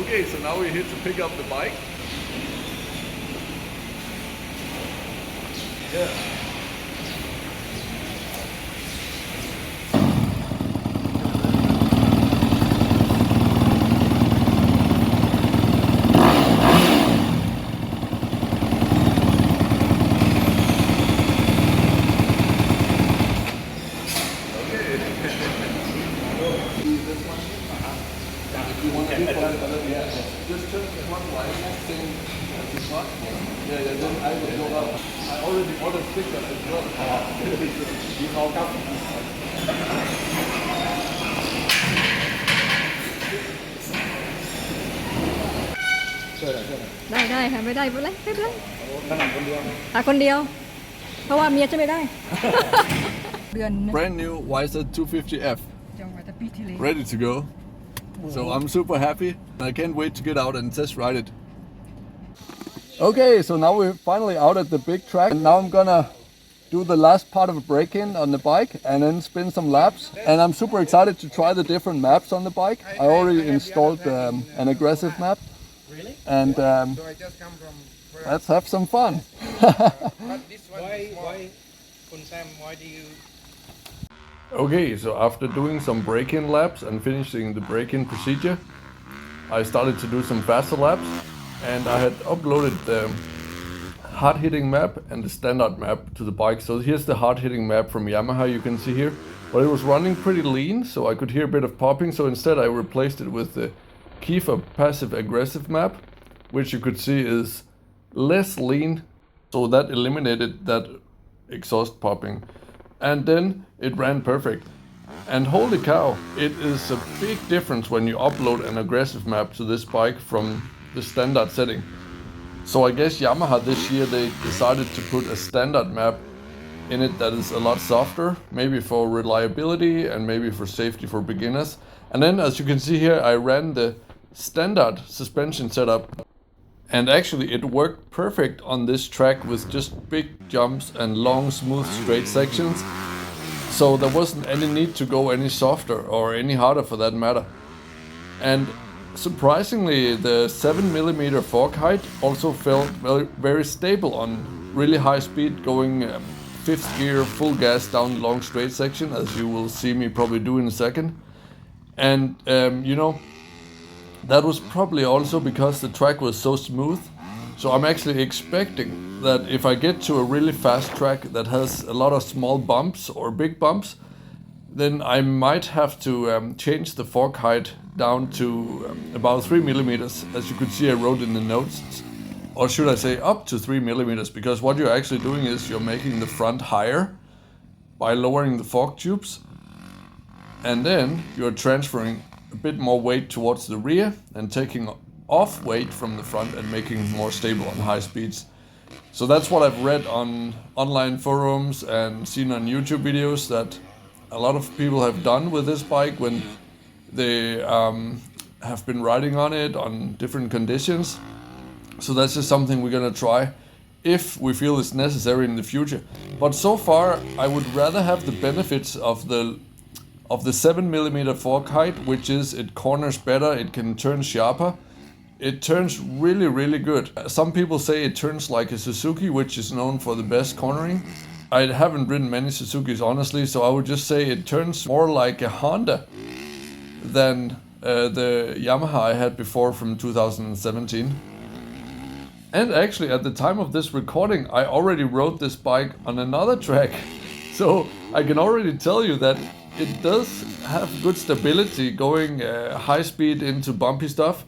Okay, so now we're here to pick up the bike. Yeah. Just turn the front light thing as it's not. Yeah, then I will go up. I already ordered stickers as well. You all come. ได้ค่ะไม่ได้ไม่เป็นไรคนเดียวเพราะว่าเมียจะไม่ได้ Brand new YZ250F. Ready to go. So I'm super happy. I can't wait to get out and test ride it. Okay, so now we're finally out at the big track, and now I'm gonna do the last part of a break-in on the bike and then spin some laps. And I'm super excited to try the different maps on the bike. I already installed an aggressive map. Really? And So I just come from let's have some fun. but this one why Kun Sam, why do you Okay, so after doing some break-in laps and finishing the break-in procedure, I started to do some faster laps, and I had uploaded the hard-hitting map and the standard map to the bike. So here's the hard-hitting map from Yamaha, you can see here. But it was running pretty lean, so I could hear a bit of popping, so instead I replaced it with the Kiefer passive-aggressive map, which you could see is less lean, so that eliminated that exhaust popping. And then it ran perfect. And holy cow, it is a big difference when you upload an aggressive map to this bike from the standard setting. So I guess Yamaha this year, they decided to put a standard map in it that is a lot softer, maybe for reliability and maybe for safety for beginners. And then as you can see here, I ran the standard suspension setup, and actually it worked perfect on this track with just big jumps and long smooth straight sections, so there wasn't any need to go any softer or any harder for that matter. And surprisingly, the 7mm fork height also felt very, very stable on really high speed, going 5th gear full gas down long straight section, as you will see me probably do in a second. And you know, that was probably also because the track was so smooth. So I'm actually expecting that if I get to a really fast track that has a lot of small bumps or big bumps, then I might have to change the fork height down to about 3mm, as you could see I wrote in the notes. Or should I say up to 3mm, because what you're actually doing is you're making the front higher by lowering the fork tubes. And then you're transferring a bit more weight towards the rear and taking off weight from the front and making it more stable on high speeds. So that's what I've read on online forums and seen on YouTube videos that a lot of people have done with this bike when they have been riding on it on different conditions. So that's just something we're gonna try if we feel it's necessary in the future. But so far I would rather have the benefits of the 7mm fork height, which is it corners better, it can turn sharper. It turns really, really good. Some people say it turns like a Suzuki, which is known for the best cornering. I haven't ridden many Suzukis, honestly, so I would just say it turns more like a Honda than the Yamaha I had before from 2017. And actually, at the time of this recording, I already rode this bike on another track. So I can already tell you that it does have good stability going high speed into bumpy stuff,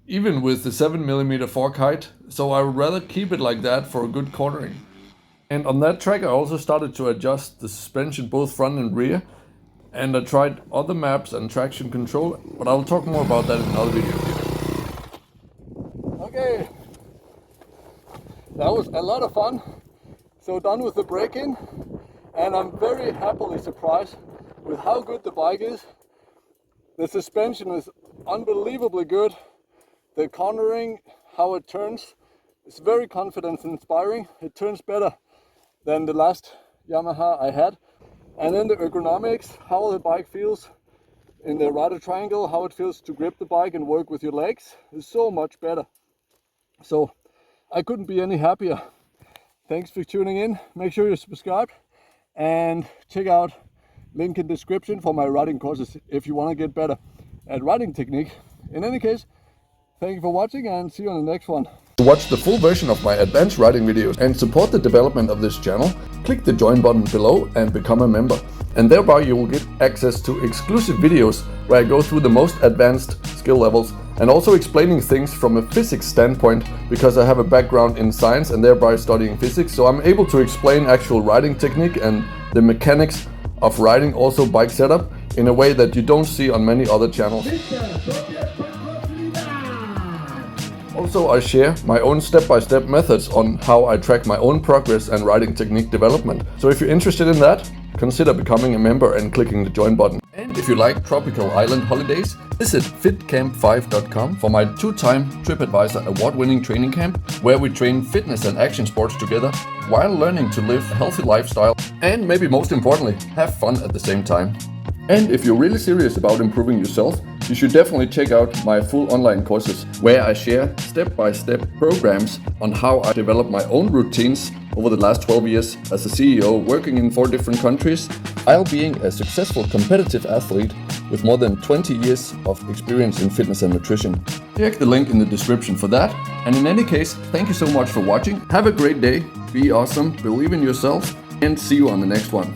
even with the 7mm fork height. So I would rather keep it like that for a good cornering. And on that track I also started to adjust the suspension both front and rear. And I tried other maps and traction control, but I'll talk more about that in another video. Okay, that was a lot of fun. So done with the break-in, and I'm very happily surprised with how good the bike is. The suspension is unbelievably good. The cornering, how it turns, is very confidence inspiring. It turns better than the last Yamaha I had. And then the ergonomics, how the bike feels in the rider triangle, how it feels to grip the bike and work with your legs is so much better. So I couldn't be any happier. Thanks for tuning in. Make sure you're subscribed and check out link in description for my riding courses if you want to get better at riding technique. In any case, thank you for watching and see you on the next one. To watch the full version of my advanced riding videos and support the development of this channel, click the join button below and become a member. And thereby you will get access to exclusive videos where I go through the most advanced skill levels and also explaining things from a physics standpoint, because I have a background in science and thereby studying physics, so I'm able to explain actual riding technique and the mechanics of riding, also bike setup, in a way that you don't see on many other channels. Also, I share my own step-by-step methods on how I track my own progress and riding technique development. So if you're interested in that, consider becoming a member and clicking the join button. And if you like tropical island holidays, visit fitcamp5.com for my 2-time TripAdvisor award-winning training camp, where we train fitness and action sports together while learning to live a healthy lifestyle and, maybe most importantly, have fun at the same time. And if you're really serious about improving yourself, you should definitely check out my full online courses, where I share step-by-step programs on how I developed my own routines over the last 12 years as a CEO, working in 4 different countries, while being a successful competitive athlete with more than 20 years of experience in fitness and nutrition. Check the link in the description for that. And in any case, thank you so much for watching. Have a great day, be awesome, believe in yourself, and see you on the next one.